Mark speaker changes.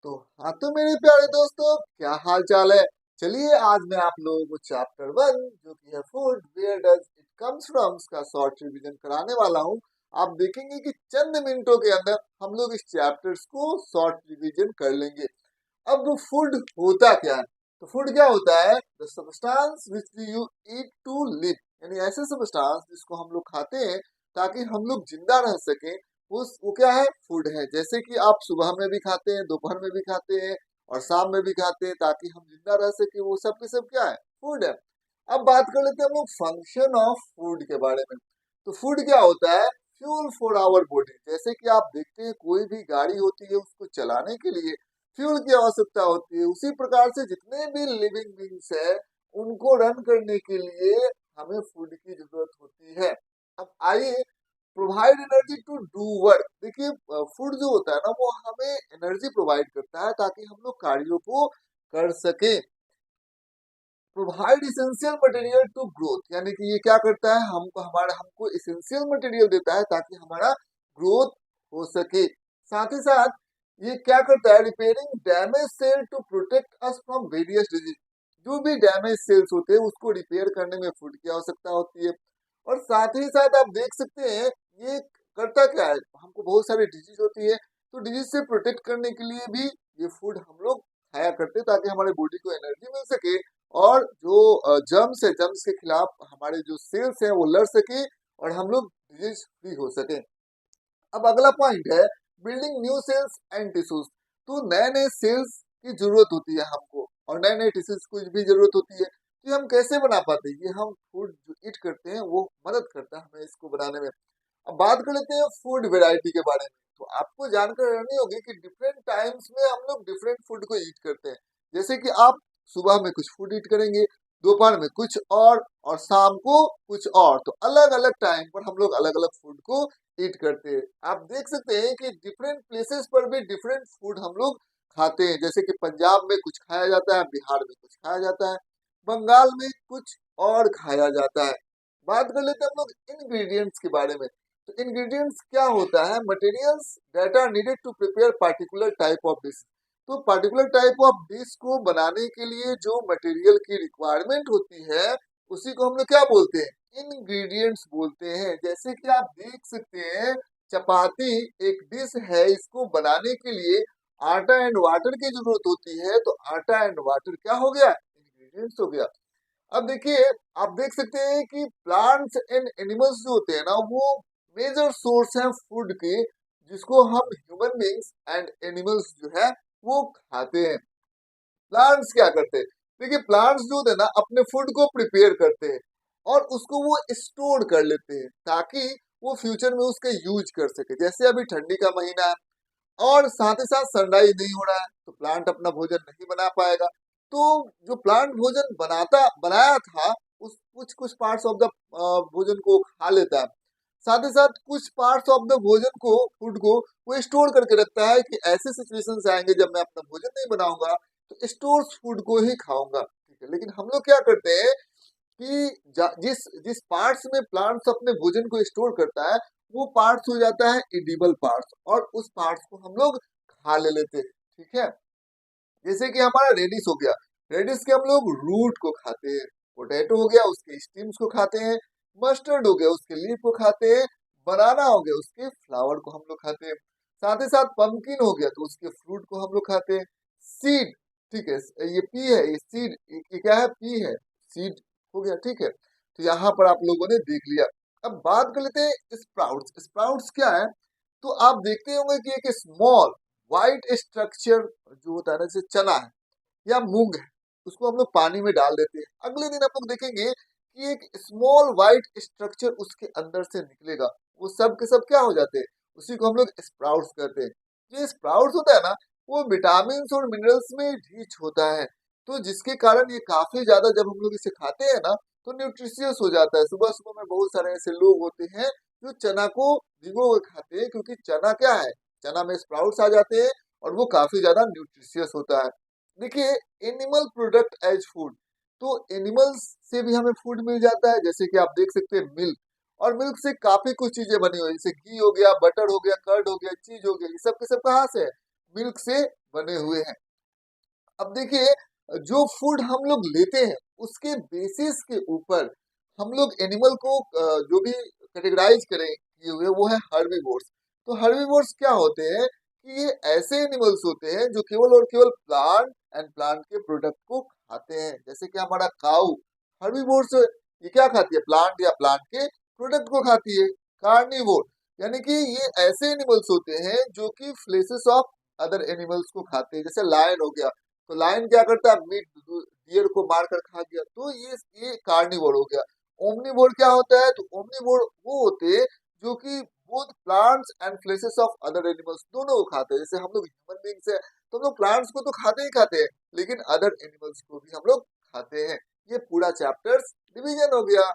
Speaker 1: तो मेरे प्यारे दोस्तों, क्या हाल चाल है। चलिए आज मैं आप लोगों को चैप्टर 1 जो कि है food where does it comes from का शॉर्ट रिवीजन कराने वाला हूँ। आप देखेंगे कि चंद मिनटों के अंदर हम लोग इस चैप्टर्स को शॉर्ट रिवीजन कर लेंगे। अब फूड होता क्या है? तो फूड क्या होता है? The substance which you eat to live, यानी ऐसे सब्सटेंस जिसको हम लोग खाते हैं ताकि हम लोग जिंदा रह सकें। वो क्या है? फूड है। जैसे कि आप सुबह में भी खाते हैं, दोपहर में भी खाते हैं और शाम में भी खाते हैं ताकि हम जिंदा रह सके। वो सब के सब क्या है? फूड है। अब बात कर लेते हैं हम लोग फंक्शन ऑफ फूड के बारे में। तो फूड क्या होता है? Fuel for our body. जैसे कि आप देखते हैं कोई भी गाड़ी होती है, उसको चलाने के लिए फ्यूल की आवश्यकता होती है। उसी प्रकार से जितने भी लिविंग बींग्स है उनको रन करने के लिए हमें फूड की जरूरत होती है। अब आइए, provide energy to do work. देखिए फूड जो होता है ना, वो हमें एनर्जी प्रोवाइड करता है ताकि हम लोग कार्यों को कर सके। Provide essential material to growth, यानी कि ये क्या करता है? हमको इसेंशियल मटेरियल देता है ताकि हमारा ग्रोथ हो सके। साथ ही साथ ये क्या करता है? Repairing damage cell to protect us from various disease. जो भी डैमेज सेल्स होते हैं उसको रिपेयर करने में फूड की आवश्यकता होती है। और साथ ही साथ आप देख सकते हैं ये करता क्या है? हमको बहुत सारी डिजीज होती है, तो डिजीज से प्रोटेक्ट करने के लिए भी ये फूड हम लोग खाया करते हैं ताकि हमारे बॉडी को एनर्जी मिल सके और जो जर्म्स है, जर्म्स के खिलाफ हमारे जो सेल्स है वो लड़ सके और हम लोग डिजीज फ्री हो सके। अब अगला पॉइंट है building new sales and tissues. तो नए नए सेल्स की जरूरत होती है हमको और नए नए टिश्यूज की भी जरूरत होती है। तो हम कैसे बना पाते हैं? ये हम फूड जो ईट करते हैं वो मदद करता है हमें इसको बनाने में। अब बात कर लेते हैं फूड वेराइटी के बारे में। तो आपको जानकर रहनी होगी कि डिफरेंट टाइम्स में हम लोग डिफरेंट फूड को ईट करते हैं। जैसे कि आप सुबह में कुछ फूड ईट करेंगे, दोपहर में कुछ और शाम को कुछ और। तो अलग अलग टाइम पर हम लोग अलग अलग फूड को ईट करते हैं। आप देख सकते हैं कि डिफरेंट प्लेसेस पर भी डिफरेंट फूड हम लोग खाते हैं। जैसे कि पंजाब में कुछ खाया जाता है, बिहार में कुछ खाया जाता है, बंगाल में कुछ और खाया जाता है। बात कर लेते हैं हम लोग इंग्रेडिएंट्स के बारे में। तो इंग्रेडिएंट्स क्या होता है? Materials that are needed to prepare particular type of dish. तो पार्टिकुलर टाइप ऑफ डिश को बनाने के लिए जो मटेरियल की रिक्वायरमेंट होती है उसी को हम लोग क्या बोलते हैं? इंग्रेडिएंट्स बोलते हैं। जैसे कि आप देख सकते हैं चपाती एक डिश है, इसको बनाने के लिए आटा एंड वाटर की जरूरत होती है। तो आटा एंड वाटर क्या हो गया? इंग्रेडिएंट्स हो गया। अब देखिए, आप देख सकते हैं कि प्लांट्स एंड एनिमल्स जो होते हैं ना, वो मेजर सोर्स है फूड के, जिसको हम ह्यूमन बींग्स एंड एनिमल्स जो है वो खाते हैं। प्लांट्स क्या करते हैं? देखिए प्लांट्स जो होते हैं ना, अपने फूड को प्रिपेयर करते हैं और उसको वो स्टोर कर लेते हैं ताकि वो फ्यूचर में उसका यूज कर सके। जैसे अभी ठंडी का महीना है और साथ ही साथ सनराइज नहीं हो रहा है, तो प्लांट अपना भोजन नहीं बना पाएगा। तो जो प्लांट भोजन बनाया था, उस कुछ कुछ पार्ट्स ऑफ द भोजन को खा लेता है। साथ ही साथ कुछ पार्ट्स ऑफ द भोजन को, फूड को वो स्टोर करके रखता है कि ऐसे सिचुएशंस आएंगे जब मैं अपना भोजन नहीं बनाऊंगा तो स्टोर फूड को ही खाऊंगा। ठीक है, लेकिन हम लोग क्या करते हैं कि जिस जिस पार्ट्स में प्लांट्स अपने भोजन को स्टोर करता है वो पार्ट्स हो जाता है एडिबल पार्ट्स और उस पार्ट्स को हम लोग खा ले लेते हैं। ठीक है, जैसे कि हमारा रेडिश हो गया, रेडिश के हम लोग रूट को खाते हैं। पोटैटो हो गया, उसके स्टीम्स को खाते हैं। मस्टर्ड हो गया, उसके लीफ को खाते हैं। बनाना हो गया, उसके फ्लावर को हम लोग खाते हैं। साथ ही साथ पंपकिन हो गया, तो उसके फ्रूट को हम लोग खाते हैं। सीड, ठीक है, ये पी है, ये सीड, ये क्या है? पी है, सीड हो गया। ठीक है, तो यहाँ पर आप लोगों ने देख लिया। अब बात कर लेते हैं स्प्राउट्स। स्प्राउट्स क्या है? तो आप देखते होंगे कि एक स्मॉल व्हाइट स्ट्रक्चर जो होता है ना, जैसे चना है या मूंग है, उसको हम लोग पानी में डाल देते हैं। अगले दिन आप लोग देखेंगे कि एक स्मॉल व्हाइट स्ट्रक्चर उसके अंदर से निकलेगा। वो सब के सब क्या हो जाते हैं? उसी को हम लोग स्प्राउट्स कहते हैं। जो स्प्राउट्स होता है ना, वो विटामिन और मिनरल्स में रिच होता है। तो जिसके कारण ये काफी ज्यादा, जब हम लोग इसे खाते हैं ना, तो न्यूट्रिशियस हो जाता है। सुबह सुबह में बहुत सारे ऐसे लोग होते हैं जो चना को भिगो कर खाते हैं, क्योंकि चना क्या है? चना में स्प्राउट्स आ जाते हैं और वो काफी ज्यादा न्यूट्रिशियस होता है। देखिए, एनिमल प्रोडक्ट एज फूड। तो एनिमल्स से भी हमें फूड मिल जाता है। जैसे कि आप देख सकते हैं मिल्क, और मिल्क से काफी कुछ चीजें बनी हुई, जैसे घी हो गया, बटर हो गया, कर्ड हो गया, चीज हो गया। ये सब के सब कहाँ से है? मिल्क से बने हुए हैं। अब देखिए, जो फूड हम लोग लेते हैं उसके बेसिस के ऊपर हम लोग एनिमल को जो भी कैटेगराइज करें किए हुए वो है हर्बीवोर्स। तो हर्बीवोर्स क्या होते हैं कि ये ऐसे एनिमल्स होते हैं जो केवल और केवल प्लांट एंड प्लांट के प्रोडक्ट को खाते हैं। जैसे कि हमारा काऊ हर्बीवोर्स, ये क्या खाती है, प्लांट या प्लांट के प्रोडक्ट को खाती है। कार्निवोर यानी कि ये ऐसे एनिमल्स होते हैं जो कि फ्लेसेस ऑफ अदर एनिमल्स को खाते हैं। जैसे लायन हो गया, तो लायन क्या करता है, मीट डियर को मार कर खा गया, तो ये कार्निवोर हो गया। ओमनिवोर क्या होता है, तो ओमनिवोर वो होते हैं जो कि both plants and fleshes of other animals दोनों को खाते हैं। जैसे हम लोग ह्यूमन बींग्स है तो हम लोग प्लांट्स को तो खाते ही खाते हैं, लेकिन अदर एनिमल्स को भी हम लोग खाते हैं। ये पूरा चैप्टर्स डिवीजन हो गया।